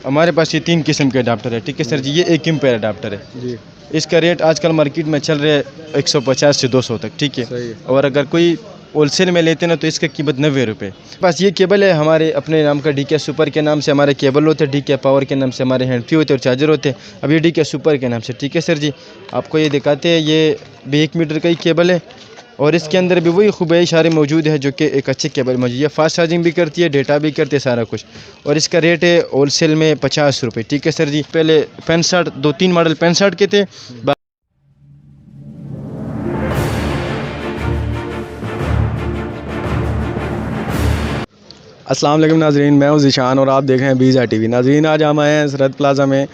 हमारे पास ये 3 किस्म के अडाप्टर है। ठीक है सर जी, ये 1 एम्पेयर अडाप्टर है जी। इसका रेट आजकल मार्केट में चल रहा है 150 से 200 तक। ठीक है, सही है। और अगर कोई होलसेल में लेते ना तो इसका कीमत 90 रुपये। बस ये केबल है हमारे अपने नाम का, DK सुपर के नाम से हमारे केबल होते हैं, DK पावर के नाम से हमारे हैंड फ्री होते हैं और चार्जर होते हैं। अब ये DK सुपर के नाम से। ठीक है सर जी, आपको ये दिखाते हैं, ये भी 1 मीटर का ही केबल है और इसके अंदर भी वही खूबियाँ सारे मौजूद है जो कि एक अच्छे केबल मौजूद है। फास्ट चार्जिंग भी करती है, डेटा भी करती है, सारा कुछ। और इसका रेट है होलसेल में 50 रुपये। ठीक है सर जी, पहले 65 2-3 मॉडल 65 के थे। अस्सलाम वालेकुम नाज़रीन, मैं हूं ज़ीशान और आप देख रहे हैं BZ TV। नाज़रीन, आज हम आए हैं सरहद प्लाज़ा में।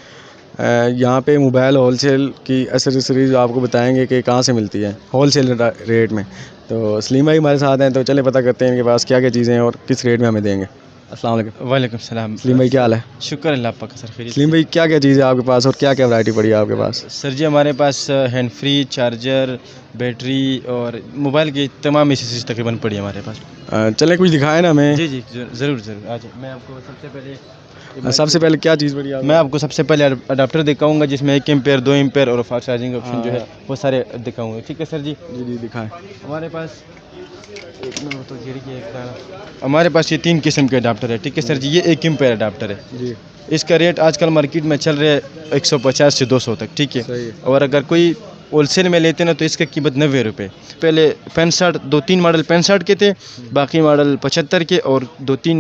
यहाँ पे मोबाइल होलसेल की एसेसरीज़ आपको बताएंगे कि कहाँ से मिलती है होलसेल रेट में। तो सलीम भाई हमारे साथ हैं, तो चले पता करते हैं इनके पास क्या क्या चीज़ें हैं और किस रेट में हमें देंगे। अस्सलाम वालेकुम। वालेकुम सलाम। सलीम भाई क्या हाल है? शुक्र अल्लाह पाक सर, खैरियत। सलीम भाई क्या क्या चीज़ है आपके पास और क्या क्या वैरायटी पड़ी है आपके पास? सर जी हमारे पास हैंड फ्री, चार्जर, बैटरी और मोबाइल की तमाम एसेसरीज तकरीबन पड़ी है हमारे पास। चले कुछ दिखाएं ना हमें। जी जी ज़रूर ज़रूर। आज मैं आपको सबसे पहले क्या चीज़ पड़ी है? मैं आपको सबसे पहले अडाप्टर दिखाऊंगा जिसमें 1 एम्पेयर 2 एम्पेयर और फास्ट चार्जिंग ऑप्शन जो है वो सारे दिखाऊंगा। ठीक है सर जी। जी जी दिखाएं। हमारे पास हमारे पास ये 3 किस्म के अडाप्टर है। ठीक है सर जी, ये 1 एम्पेयर अडाप्टर है जी। इसका रेट आजकल मार्केट में चल रहा है 150 से 200 तक। ठीक है, सही है। और अगर कोई होलसेल में लेते ना तो इसका कीमत 90 रुपये। पहले 65 2-3 मॉडल 65 के थे, बाकी मॉडल 75 के और 2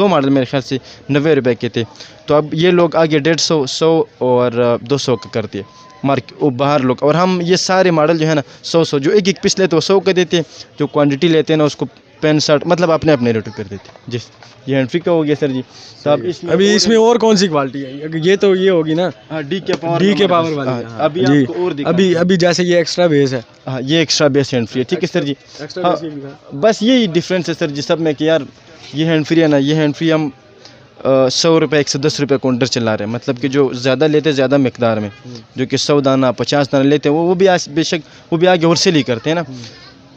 मॉडल मेरे ख्याल से 90 रुपये के थे। तो अब ये लोग आगे 150, 100 और 200 का कर दिए बाहर लोग। और हम ये सारे मॉडल जो है ना 100 जो एक पीस लेते हैं वो 100 का देते हैं, जो क्वांटिटी लेते हैं ना उसको 65 मतलब अपने अपने रेट कर देते हैं। जी, ये हैंड फ्री का हो गया सर जी। तो अब इसमें और कौन सी क्वालिटी है? ये तो ये होगी ना DK पावर वाली। अभी जी। आपको और अभी जैसे ये एक्स्ट्रा बेस है। हाँ, ये एक्स्ट्रा बेस हैंड फ्री है। ठीक है सर जी। हाँ, बस यही डिफरेंस है सर जी सब में कि यार ये हैंड फ्री है ना, ये हैंड फ्री हम 100 रुपये 110 रुपये काउंटर चला रहे हैं। मतलब कि जो ज़्यादा लेते हैं ज़्यादा मकदार में, जो कि 100 दाना 50 दाना लेते हैं वो भी बेशक वो भी आगे होलसेल ही करते हैं ना,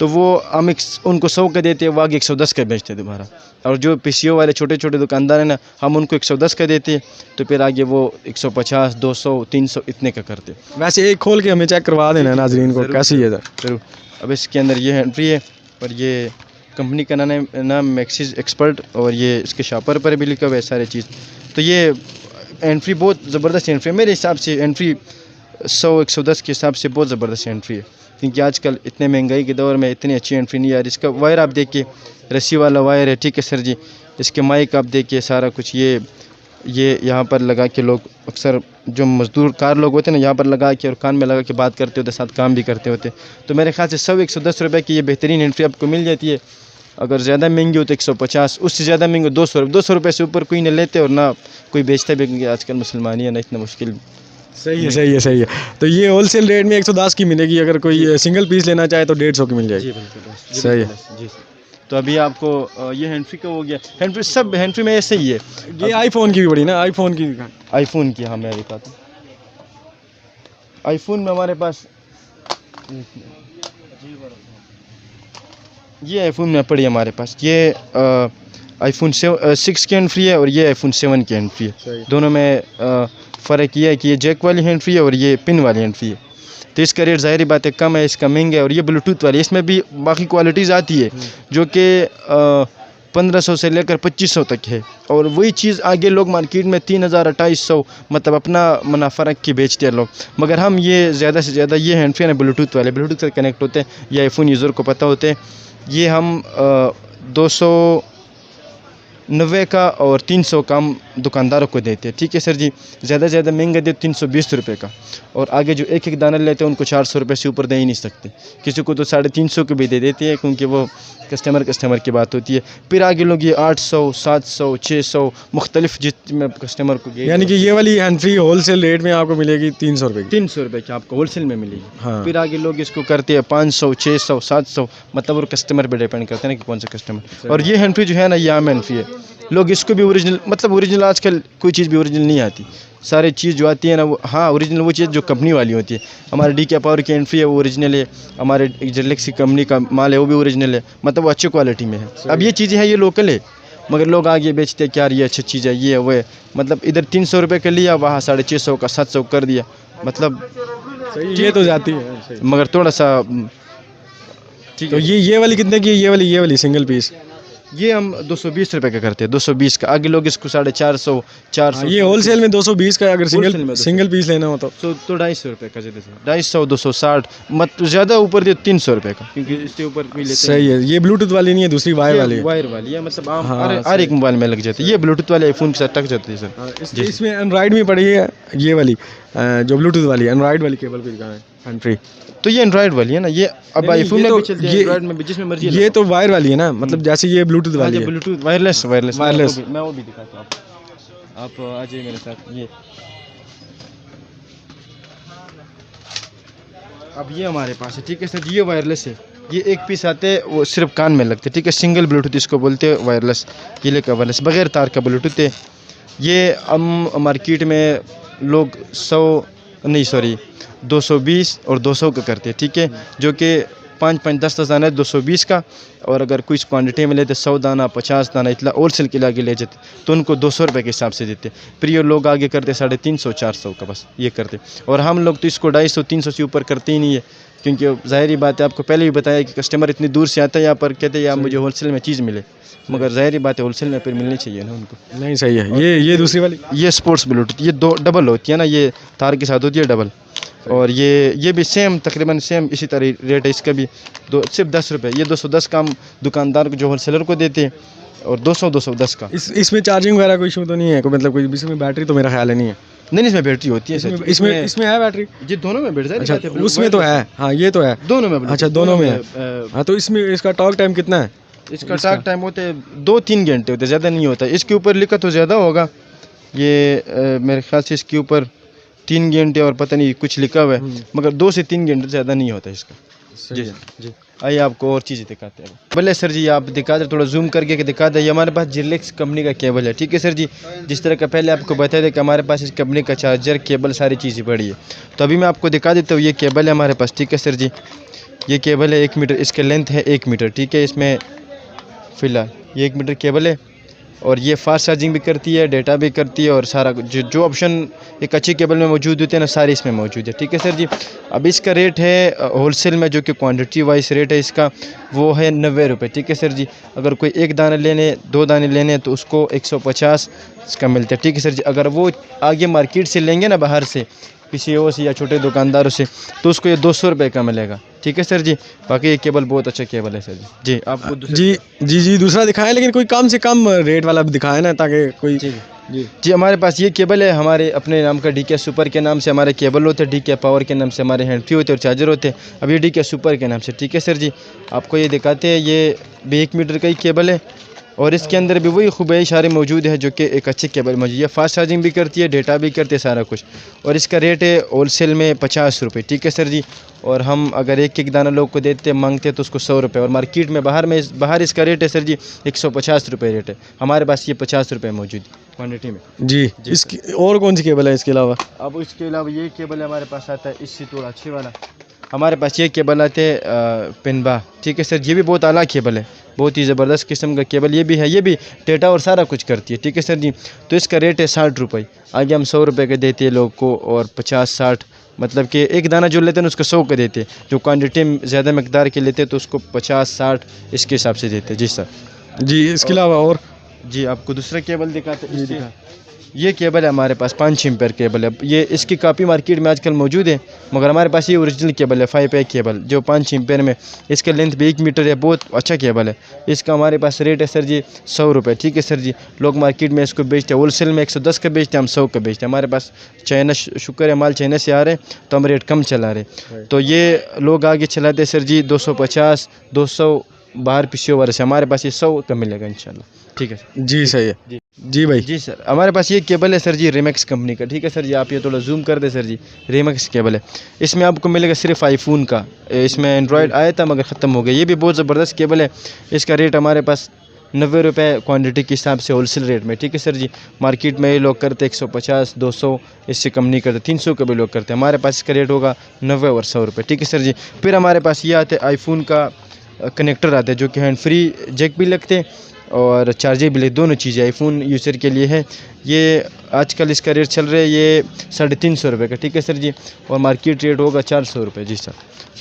तो वो हम उनको 100 का देते हैं, वो आगे 110 का बेचते हैं दोबारा। और जो PCO वाले छोटे छोटे दुकानदार हैं ना, हम उनको 110 का देते हैं, तो फिर आगे वो 150 200 300 इतने का करते हैं। वैसे एक खोल के हमें चेक करवा देना नाजरीन को कैसी है ज़रूर। अब इसके अंदर ये हैंड फ्री है और ये कंपनी का नाम मैक्सिस एक्सपर्ट और ये इसके शॉपर पर भी लिखा हुआ है सारी चीज़। तो ये हैंड फ्री बहुत ज़बरदस्त हैंड फ्री है मेरे हिसाब से। हैंड फ्री 100-110 के हिसाब से बहुत ज़बरदस्त हैंड फ्री है, क्योंकि आजकल इतने महंगाई के दौर में इतनी अच्छी हैंड फ्री नहीं आ रही। इसका वायर आप देखिए, रस्सी वाला वायर है। ठीक है सर जी, इसके माइक आप देखिए, सारा कुछ ये यहाँ पर लगा के लोग अक्सर जो मज़दूर कार लोग होते हैं ना, यहाँ पर लगा के और कान में लगा के बात करते होते, साथ काम भी करते होते। तो मेरे ख्याल से 100-110 रुपये की ये बेहतरीन हैंड फ्री आपको मिल जाती है। अगर ज़्यादा महंगी हो तो 150, उससे ज़्यादा महंगी 200 रुपये से ऊपर कोई नहीं लेते और ना कोई बेचता भी, क्योंकि आजकल मुसलमान ही है ना, इतना मुश्किल। सही है। तो ये होलसेल रेट में 110 की मिलेगी, अगर कोई सिंगल पीस लेना चाहे तो 150 की मिल जाएगी। सही है जी। तो अभी आपको ये हैंड फ्री का हो गया। हैंड फ्री सब हैंड फ्री में ऐसे ही है। ये आईफोन की भी बड़ी ना, आईफोन की हाँ मैं दिखाता हूँ। आईफोन में हमारे पास ये आईफोन में पड़ी हमारे पास, ये iPhone 6 की हैंड फ्री है और ये iPhone 7 की हैंड फ्री है। दोनों में फ़र्क ये है कि ये जैक वाली हैंड फ्री है और ये पिन वाली हैंड फ्री है। तो इसका रेट ज़ाहिर बात है कम है, इसका महंगा है। और ये ब्लूटूथ वाली, इसमें भी बाकी क्वालिटीज़ आती है जो कि 1500 से लेकर 2500 तक है। और वही चीज़ आगे लोग मार्केट में 3000 2800 मतलब अपना मुनाफा रख के बेचते हैं लोग। मगर हम ये ज़्यादा से ज़्यादा ये हैंड फ्री है ब्लूटूथ वाले, ब्लूटूथ से कनेक्ट होते हैं, ये आईफोन यूज़र को पता होते हैं। ये हम 290 का और 300 का हम दुकानदारों को देते हैं। ठीक है सर जी, ज़्यादा से ज़्यादा महंगा दे 320 रुपये का। और आगे जो एक दाना लेते हैं उनको 400 रुपये से ऊपर दे ही नहीं सकते। किसी को तो 350 के भी दे देते हैं, क्योंकि वो कस्टमर की बात होती है। फिर आगे लोग ये 800 700 600 मुख्तलिफ जितने कस्टमर को, यानी कि ये वाली हैंड फ्री होलसेल रेट में आपको मिलेगी 300 रुपये की। 300 रुपये की आपको होलसेल में मिलेगी। हाँ। फिर आगे लोग इसको करते हैं 500 600 700, मतलब वो कस्टमर पर डिपेंड करते हैं कि कौन सा कस्टमर। और ये हैंड फ्री जो है ना, ये आम हैंड फ्री है। लोग इसको भी ओरिजिनल, मतलब ओरिजिनल आजकल कोई चीज़ भी ओरिजिनल नहीं आती। सारी चीज़ जो आती है ना वो, हाँ ओरिजिनल वो चीज़ जो कंपनी वाली होती है। हमारे DK पावर की हैंड फ्री है वो ओरिजिनल है, हमारे जेलेक्सी कंपनी का माल है वो भी ओरिजिनल है, मतलब वो अच्छी क्वालिटी में है। अब ये चीज़ें हैं ये लोकल है, मगर लोग आगे बेचते कि यार ये अच्छी चीज़ है, ये है वो है। मतलब इधर 300 रुपये का लिया, वहाँ 650 का 700 कर दिया। मतलब सही, ये तो जाती है सही। मगर थोड़ा सा ठीक तो है। ये वाली कितने की है? ये वाली सिंगल पीस? ये हम 220 रुपये का करते हैं, 220 का। आगे लोग इसको 450 400। ये होलसेल में 220 का है, अगर Wholesale में सिंगल पीस लेना हो तो? तो 250 रुपये का ज़्यादा से 250 260, मत ज़्यादा ऊपर दे 300 रुपये का, क्योंकि इससे ऊपर भी लेते सही है। ये ब्लूटूथ वाली नहीं है, दूसरी वायर वाली है? वायर वाली है, मतलब आम हाँ, हर एक मोबाइल में लग जाती है। ये ब्लूटूथ वाले आईफोन के साथ टक जाती है सर। इसमें एंड्रॉइड में पड़ी है ये वाली, जो ब्लूटूथ वाली एंड्रॉइड वाली केबल भी कहाँ है हैंड फ्री? तो ये एंड्रॉइड वाली है ना, ये अब आईफोन में तो भी चलती है, एंड्रॉइड में भी, जिसमें मर्जी ये तो वायर वाली है ना, मतलब जैसे ये ब्लूटूथ वाली है। Bluetooth wireless Wireless। मैं वो भी दिखाता हूँ आप आ जाइए मेरे साथ। ये अब ये हमारे पास है, ठीक है सर। ये वायरलेस है, ये एक पीस आते हैं, वो सिर्फ कान में लगते हैं, ठीक है। सिंगल ब्लूटूथ इसको बोलते हैं, वायरलेस। ये लेकर वायरलेस बगैर तार का ब्लूटूथ है। ये हम मार्केट में लोग 220 और 200 का करते हैं, ठीक है। जो कि 5-10 दाना है 220 का, और अगर कुछ क्वांटिटी में लेते 100 दाना 50 दाना इतना होलसेल के लाके ले जाते तो उनको 200 रुपये के हिसाब से देते। फिर ये लोग आगे करते 350-400 का, बस ये करते। और हम लोग तो इसको 250-300 से ऊपर करते ही नहीं है, क्योंकि ज़ाहिरी बात है, आपको पहले भी बताया कि कस्टमर इतनी दूर से आता है यहाँ पर, कहते हैं यार मुझे होलसेल में चीज़ मिले, मगर ज़ाहिरी बात है होलसेल में फिर मिलनी चाहिए ना उनको। नहीं सही है। ये दूसरी वाली, ये स्पोर्ट्स ब्लूटूथ, ये 2 डबल होती है ना, ये तार के साथ होती है डबल। और ये भी सेम, तकरीबन सेम इसी तरह रेट है इसका भी, सिर्फ 10 रुपये। ये 210 का हम दुकानदार को जो होलसेलर को देते हैं, और 210 का। इसमें चार्जिंग वगैरह कोई इशू तो नहीं है कोई, मतलब कोई इसमें बैटरी तो मेरा ख्याल है नहीं है? नहीं, इसमें बैटरी होती है सर। इसमें है बैटरी? ये दोनों में बैठ अच्छा, उसमें तो है, हाँ ये तो है दोनों में। अच्छा, दोनों में है। हाँ, तो इसमें इसका टॉक टाइम कितना है? इसका टॉक टाइम होते हैं 2-3 घंटे होते हैं, ज़्यादा नहीं होता। इसके ऊपर लिखा तो ज़्यादा होगा, ये मेरे ख्याल से इसके ऊपर 3 घंटे और पता नहीं कुछ लिखा हुआ है, मगर 2 से 3 घंटे ज़्यादा नहीं होता इसका। जी जी। आइए आपको और चीज़ें दिखाते हैं। भले सर जी आप दिखा दे, थोड़ा जूम करके दिखा दे। ये हमारे पास जिलेक्स कंपनी का केबल है, ठीक है सर जी। जिस तरह का पहले आपको बताया था कि हमारे पास इस कंपनी का चार्जर, केबल, सारी चीज़ें पड़ी है, तो अभी मैं आपको दिखा देता हूँ। ये केबल है हमारे पास, ठीक है सर जी। ये केबल है 1 मीटर, इसका लेंथ है 1 मीटर, ठीक है। इसमें फ़िलहाल ये 1 मीटर केबल है, और ये फास्ट चार्जिंग भी करती है, डेटा भी करती है, और सारा जो ऑप्शन एक अच्छी केबल में मौजूद होते हैं ना, सारे इसमें मौजूद है, ठीक है सर जी। अब इसका रेट है होलसेल में, जो कि क्वांटिटी वाइज रेट है इसका, वो है 90 रुपये, ठीक है सर जी। अगर कोई 1 दाना लेने, 2 दाने लेने तो उसको 150 इसका मिलता है, ठीक है सर जी। अगर वो आगे मार्केट से लेंगे ना, बाहर से किसी और से या छोटे दुकानदारों से, तो उसको ये 200 रुपये का मिलेगा, ठीक है सर जी। बाकी ये केबल बहुत अच्छा केबल है सर जी। जी आपको जी दूसरा दिखाएं, लेकिन कोई कम से कम रेट वाला भी दिखाएं ना, ताकि कोई। जी हमारे पास ये केबल है, हमारे अपने नाम का DK सुपर के नाम से हमारे केबल होते हैं, DK पावर के नाम से हमारे हैंड फ्री होते हैं और चार्जर होते हैं। अब ये DK सुपर के नाम से, ठीक है सर जी। आपको ये दिखाते हैं, ये भी 1 मीटर का ही केबल है, और इसके अंदर भी वही खूबियाँ इशारे मौजूद है जो कि एक अच्छी केबल मौजूद है। फास्ट चार्जिंग भी करती है, डेटा भी करती है, सारा कुछ। और इसका रेट है होलसेल में 50 रुपये, ठीक है सर जी। और हम अगर एक दाना लोग को देते मांगते तो उसको 100 रुपये, और मार्केट में बाहर इसका रेट है सर जी 150 रुपये रेट है। हमारे पास ये 50 रुपये मौजूद क्वान्टिटी में। जी इसकी और कौन सी केबल है इसके अलावा? अब इसके अलावा ये केबल हमारे पास आता है, इससे थोड़ा अच्छे वाला हमारे पास ये केबल आते हैं पेनबा, ठीक है सर। ये भी बहुत आला केबल है, बहुत ही ज़बरदस्त किस्म का केबल ये भी है। ये भी डेटा और सारा कुछ करती है, ठीक है सर जी। तो इसका रेट है 60 रुपये। आगे हम 100 रुपये के देते हैं लोग को, और 50-60, मतलब कि एक दाना जो लेते हैं उसको 100 का देते हैं। जो क्वान्टिटी ज़्यादा मकदार के लेते हैं तो उसको 50-60 इसके हिसाब से देते हैं। जी सर जी। इसके अलावा और? जी आपको दूसरा केबल दिखाते हैं। ये केबल है हमारे पास 5 एम्पीयर केबल है। ये इसकी कापी मार्केट में आजकल मौजूद है, मगर हमारे पास ये ओरिजिनल केबल है 5 पैक केबल, जो 5 एम्पीयर में। इसका लेंथ भी 1 मीटर है, बहुत अच्छा केबल है। इसका हमारे पास रेट है सर जी 100 रुपये, ठीक है सर जी। लोग मार्केट में इसको बेचते हैं, होलसेल में 110 का बेचते हैं, हम 100 का बेचते हैं। हमारे पास चाइना, शुक्र है माल चाइना से आ रहे हैं तो हम रेट कम चला रहे। तो ये लोग आगे चलाते हैं सर जी 250, 200 बाहर पीछे ओवर से। हमारे पास ये 100 का मिलेगा इंशाल्लाह, ठीक है सर। जी सही है। जी भाई। जी सर हमारे पास ये केबल है सर जी रेमैक्स कंपनी का, ठीक है सर जी। आप ये थोड़ा जूम कर दे सर जी, रेमैक्स केबल है। इसमें आपको मिलेगा सिर्फ आईफोन का, इसमें एंड्रॉयड आया था मगर ख़त्म हो गया। ये भी बहुत ज़बरदस्त केबल है। इसका रेट हमारे पास 90 रुपये क्वान्टिटी के हिसाब से होलसेल रेट में, ठीक है सर जी। मार्केट में ये लोग करते 150, 200, इससे कम नहीं करते, 300 का भी लोग करते हैं। हमारे पास इसका रेट होगा 90 और 100 रुपये, ठीक है सर जी। फिर हमारे पास ये आते हैं आईफोन का कनेक्टर आते हैं, जो कि हैंड फ्री जैक भी लगते हैं, और चार्जेबल, दोनों चीज़ें आईफोन यूज़र के लिए है। ये आजकल इसका रेट चल रहा है ये 350 रुपये का, ठीक है सर जी, और मार्केट रेट होगा 400 रुपये जी सर।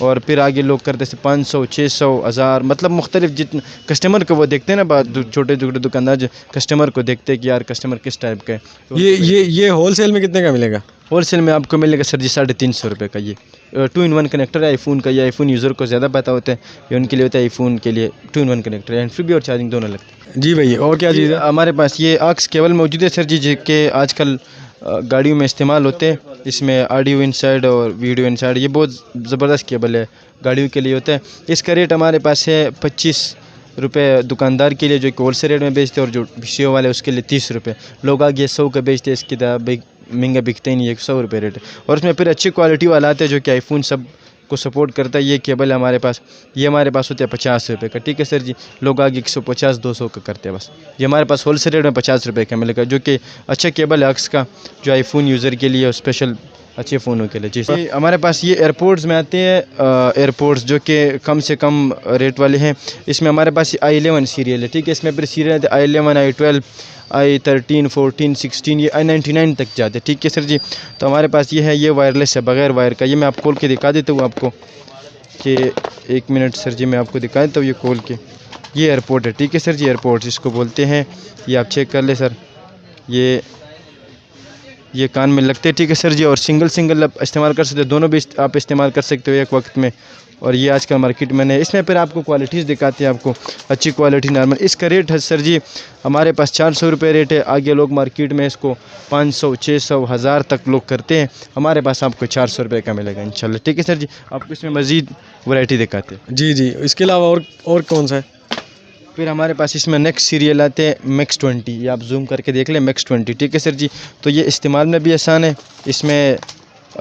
और फिर आगे लोग करते हैं 500, 600, 1000, मतलब मुख्तलिफ जितने कस्टमर को वो देखते हैं ना, बात छोटे छोटे दुकानदार जो कस्टमर को देखते हैं कि यार कस्टमर किस टाइप का है। तो ये होलसेल में कितने का मिलेगा? होलसेल में आपको मिलेगा सर जी 350 रुपये का। ये 2-in-1 कनेक्टर है आईफोन का। ये आईफोन यूज़र को ज़्यादा पता होता है, ये उनके लिए होता है आईफोन के लिए 2-in-1 कनेक्टर है, फ्री भी और चार्जिंग दोनों लगते हैं। जी भैया, और क्या चीज़ है? हमारे पास ये AUX केबल मौजूद है सर जी, जो कि आजकल गाड़ियों में इस्तेमाल होते हैं। इसमें ऑडियो इनसाइड और वीडियो इनसाइड, ये बहुत ज़बरदस्त केबल है, गाड़ियों के लिए होता है। इसका रेट हमारे पास है 25 रुपये दुकानदार के लिए जो कि होलसेल रेट में बेचते हैं, और जो वीडियो वाले उसके लिए 30 रुपये। लोग आगे 100 का बेचते हैं, इसकी तरह महंगा बिकते ही नहीं, 100 रुपये रेट है। और उसमें फिर अच्छी क्वालिटी वाला आता है जो कि आईफोन सब को सपोर्ट करता है। ये केबल है हमारे पास, ये हमारे पास होता है 50 रुपये का, ठीक है सर जी। लोग आगे 150-200 का करते हैं बस। ये हमारे पास होलसेल रेट में 50 रुपये का मिलेगा, जो कि अच्छा केबल है AUX का, जो आईफोन यूज़र के लिए और स्पेशल अच्छे फ़ोनों के लिए जी। हमारे पास ये एयरपोर्ट्स में आते हैं, एयरपोर्ट्स जो कि कम से कम रेट वाले हैं। इसमें हमारे पास i11 सीरियल है, ठीक है। इसमें फिर सीरियल आते हैं i11, i12, i13, 14, 16, ये i99 तक जाते हैं, ठीक है सर जी। तो हमारे पास ये है, ये वायरलेस है, बगैर वायर का। ये मैं आपको खोल के दिखा देता हूँ आपको, कि 1 मिनट सर जी, मैं आपको दिखा देता हूँ ये खोल के। ये एयरपोर्ट है, ठीक है सर जी, एयरपोर्ट इसको बोलते हैं। ये आप चेक कर ले सर, ये कान में लगते हैं, ठीक है सर जी। और सिंगल आप इस्तेमाल कर सकते हो, दोनों भी आप इस्तेमाल कर सकते हो एक वक्त में। और ये आजकल मार्केट में है। इसमें फिर आपको क्वालिटीज़ दिखाते हैं, आपको अच्छी क्वालिटी नॉर्मल। इसका रेट है सर जी हमारे पास 400 रुपये रेट है। आगे लोग मार्केट में इसको 500, 600, 1000 तक लोग करते हैं। हमारे पास आपको 400 रुपये का मिलेगा इंशाल्लाह, ठीक है सर जी। आपको इसमें मज़ीद वैरायटी दिखाते हैं। जी, इसके अलावा और कौन सा है? फिर हमारे पास इसमें नेक्स्ट सीरियल आते हैं मैक्स 20, ये आप जूम करके देख लें, मैक्स 20, ठीक है सर जी। तो ये इस्तेमाल में भी आसान है। इसमें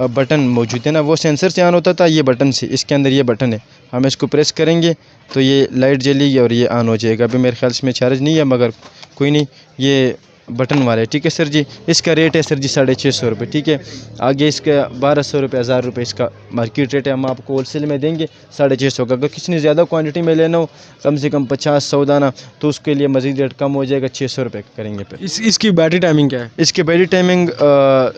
बटन मौजूद है ना, वो सेंसर से ऑन होता था, ये बटन से। इसके अंदर ये बटन है, हम इसको प्रेस करेंगे तो ये लाइट जलेगी और ये ऑन हो जाएगा। अभी मेरे ख्याल से इसमें चार्ज नहीं है, मगर कोई नहीं, ये बटन वाला है, ठीक है सर जी। इसका रेट है सर जी 650 रुपये, ठीक है। आगे इसका 1200 रुपये, 1000 रुपये इसका मार्केट रेट है। हम आपको होलसेल में देंगे 650 का। अगर किसी ने ज़्यादा क्वांटिटी में लेना हो, कम से कम 50-100 दाना, तो उसके लिए मज़ीद रेट कम हो जाएगा, 600 रुपये का करेंगे। फिर इसकी बैटरी टाइमिंग क्या है? इसकी बैटरी टाइमिंग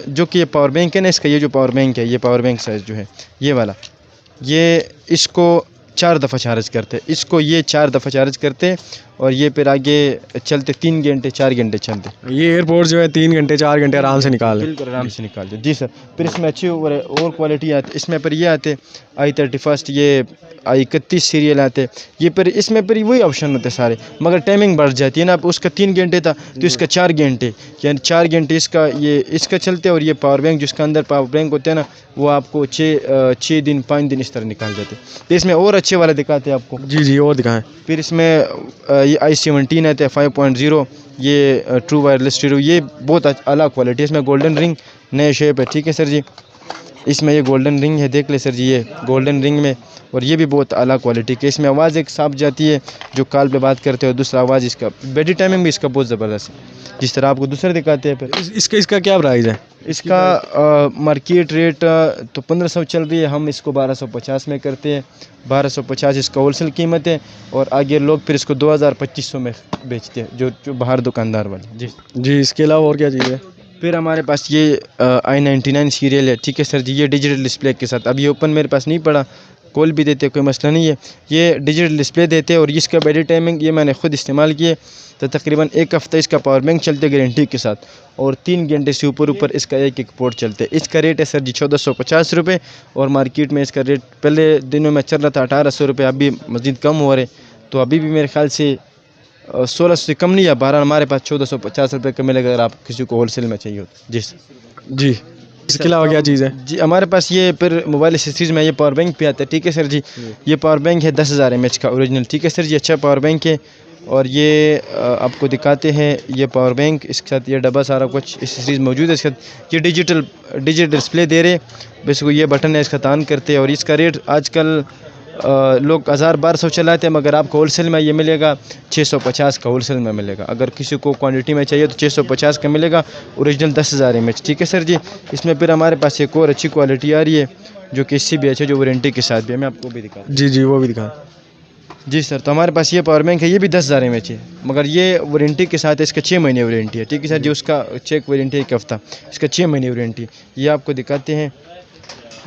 जो कि ये पावर बैंक है ना, इसका ये जो पावर बैंक है, ये पावर बैंक साइज़ जो है ये वाला, ये इसको 4 दफ़ा चार्ज करते हैं। इसको ये 4 दफ़ा चार्ज करते हैं और ये फिर आगे चलते 3 घंटे 4 घंटे चलते। ये एयरपोर्ट जो है 3 घंटे 4 घंटे आराम से निकाल ले। बिल्कुल आराम से निकाल दे जी सर। फिर इसमें अच्छी और क्वालिटी आती है। इसमें फिर ये आते i31, ये i31 सीरियल आते। ये फिर इसमें फिर वही ऑप्शन होते सारे, मगर टाइमिंग बढ़ जाती है ना। उसका 3 घंटे था तो इसका 4 घंटे, यानी 4 घंटे इसका चलते। और ये पावर बैंक जिसका अंदर पावर बैंक होते हैं ना, वो आपको 6 दिन 5 दिन इस तरह निकाल जाते। तो इसमें और अच्छे वाले दिखाते हैं आपको। जी और दिखाएं। फिर इसमें ये i17 आते हैं 5.0, ये ट्रू वायरलेस स्टीरियो, ये बहुत अलग क्वालिटी है। इसमें गोल्डन रिंग नए शेप है, ठीक है सर जी। इसमें ये गोल्डन रिंग है, देख ले सर जी, ये गोल्डन रिंग में। और ये भी बहुत अलग क्वालिटी की। इसमें आवाज़ एक साफ जाती है जो कॉल पे बात करते हो, दूसरा आवाज़ इसका बैटरी टाइमिंग भी इसका बहुत ज़बरदस्त है, जिस तरह आपको दूसरे दिखाते हैं। फिर इसका क्या प्राइस है? इसका मार्केट रेट तो 1500 चल रही है, हम इसको 1250 में करते हैं। 1250 इसका होलसेल कीमत है। और आगे लोग फिर इसको 2000-2500 में बेचते हैं, जो बाहर दुकानदार वाले जी। इसके अलावा और क्या चीज़ है? फिर हमारे पास ये i99 सीरियल है, ठीक है सर जी। ये डिजिटल डिस्प्ले के साथ, अब ये ओपन मेरे पास नहीं पड़ा, कॉल भी देते, कोई मसला नहीं है। ये डिजिटल डिस्प्ले देते हैं। और इसका बैटरी टाइमिंग ये मैंने खुद इस्तेमाल किए, तो तकरीबन 1 हफ़्ता इसका पावर बैंक चलते गारंटी के साथ। और 3 घंटे से ऊपर इसका एक पोर्ट चलते। इसका रेट है सर जी 1450 रुपये। और मार्केट में इसका रेट पहले दिनों में चल रहा था 1800 रुपये, अभी मज़ीद कम हो रहे। तो अभी भी मेरे ख्याल से 1600 से कम नहीं है, 12 हमारे पास 1450 रुपये का मिलेगा, अगर आप किसी को होलसेल में चाहिए हो जी। इसके अलावा क्या चीज़ है? जी हमारे पास ये फिर मोबाइल एक्सेसरीज़ में ये पावर बैंक पे आता है, ठीक है सर जी। ये पावर बैंक है 10,000 mAh का ओरिजिनल, ठीक है सर जी। अच्छा पावर बैंक है। और ये आपको दिखाते हैं ये पावर बैंक, इसके साथ ये डब्बा सारा कुछ एक्सेसरीज़ मौजूद है। इसके साथ ये डिजिटल डिस्प्ले दे रहे, बस को ये बटन है, इसका तान करते हैं। और इसका रेट आजकल लोग 1000-1200 चलाते हैं, मगर आपको होलसेल में ये मिलेगा 650 का होलसेल में मिलेगा। अगर किसी को क्वांटिटी में चाहिए तो 650 का मिलेगा, ओरिजिनल 10,000 mAh, ठीक है सर जी। इसमें फिर हमारे पास एक और अच्छी क्वालिटी आ रही है जो कि इससे भी अच्छा, जो वारंटी के साथ भी है। मैं आपको भी दिखा जी वो भी दिखा। जी सर, तो हमारे पास ये पावर बैंक है, ये भी 10,000 mAh है, मगर ये वारंटी के साथ है, इसका 6 महीने वारंटी है। ठीक है सर, जो उसका चेक वारंटी है 1 हफ्ता, इसका 6 महीने वारंटी है। ये आपको दिखाते हैं,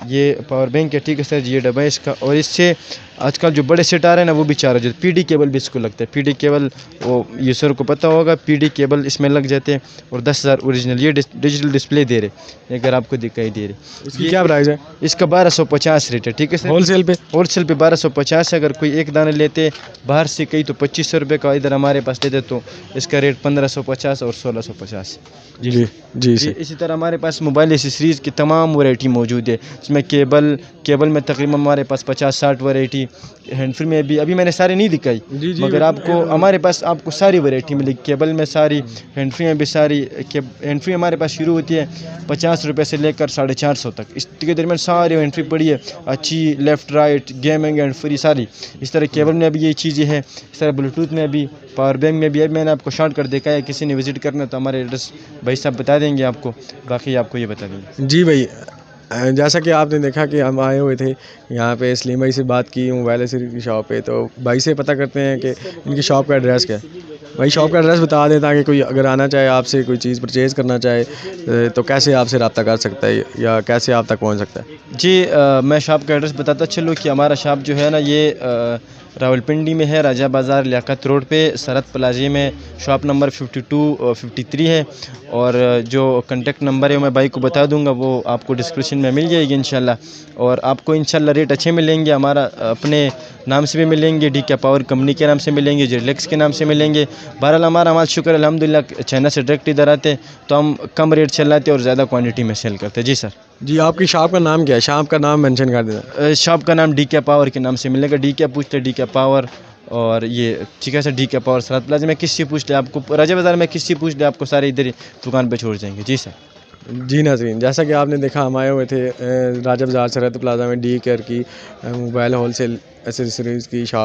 ये पावर बैंक है। ठीक है सर, ये डब्बा है इसका। और इससे आजकल जो बड़े सेट आ रहे हैं ना, वो भी चार्ज होते हैं। पीडी केबल भी इसको लगता है, पीडी केबल वो यूज़र को पता होगा, पीडी केबल इसमें लग जाते हैं। और 10,000 ओरिजिनल ये डिजिटल डिस्प्ले दे रहे, अगर आपको दिखाई दे रही। इसकी क्या प्राइस है? इसका 1250 रेट है। ठीक है सर, होलसेल पे? होलसेल पे 1250 है। अगर कोई एक दाना लेते बाहर से कहीं तो 2500 रुपये का, इधर हमारे पास लेते तो इसका रेट 1550 और 1650। जी जी जी, सर। इसी तरह हमारे पास मोबाइल एसेसरीज़ की तमाम वैरायटी मौजूद है, जिसमें केबल में तकरीबन हमारे पास 50-60 वैरायटी, हैंड फ्री में भी अभी मैंने सारी नहीं दिखाई, मगर आपको हमारे पास आपको सारी वैरायटी मिलेगी। केबल में सारी, हैंड फ्री में भी सारी। हैंड फ्री हमारे पास शुरू होती है 50 रुपये से लेकर 450 तक, इसके दरमियान सारी हैंड फ्री पड़ी है अच्छी, left right gaming hand free सारी। इस तरह केबल में भी ये चीज़ें हैं, इस तरह ब्लूटूथ में भी, पावर बैंक में भी। अब मैंने आपको शॉर्ट कर देखा है, किसी ने विज़िट करना तो हमारे एड्रेस भाई साहब बता देंगे आपको, बाकी आपको ये बता देंगे। जी भाई, जैसा कि आपने देखा कि हम आए हुए थे यहाँ पे, सलीम भाई से बात की मोबाइल एसेसरी की शॉप पे, तो भाई से पता करते हैं कि इनकी शॉप का एड्रेस क्या है। भाई शॉप का एड्रेस बता दें ताकि कोई अगर आना चाहे, आपसे कोई चीज़ परचेज़ करना चाहे तो कैसे आपसे रब्ता कर सकता है या कैसे आप तक पहुँच सकता है। जी, मैं शॉप का एड्रेस बताता चलूँ कि हमारा शॉप जो है ना, ये रावलपिंडी में है, राजा बाज़ार लियाकत रोड पे, सरहद प्लाजे में, शॉप नंबर 52 और 53 है। और जो कॉन्टेक्ट नंबर है मैं भाई को बता दूंगा, वो आपको डिस्क्रिप्शन में मिल जाएगी इंशाल्लाह। और आपको इंशाल्लाह रेट अच्छे मिलेंगे, हमारा अपने नाम से भी मिलेंगे, डी के पावर कंपनी के नाम से मिलेंगे, जेलेक्स के नाम से मिलेंगे। बहरहाल हमारा माल शुक्र अल्हम्दुलिल्लाह चाइना से डायरेक्ट इधर आते हैं, तो हम कम रेट चलाते और ज़्यादा क्वान्टिटी में सेल करते हैं। जी सर। जी, आपकी शॉप का नाम क्या है? शॉप का नाम मेंशन कर देना। शॉप का नाम डी के पावर के नाम से मिलेगा, डी के पूछ ले, डी के पावर। और ये ठीक है सर, डी के पावर सरहद प्लाजा में किसी पूछ ले, आपको राजा बाज़ार में किसी पूछ ले, आपको सारे इधर ही दुकान पे छोड़ जाएंगे। जी सर। जी नाज़रीन, जैसा कि आपने देखा हम आए हुए थे राजा बाज़ार सरहद प्लाजा में डी केयर की मोबाइल होलसेल एसेसरीज़ की शॉप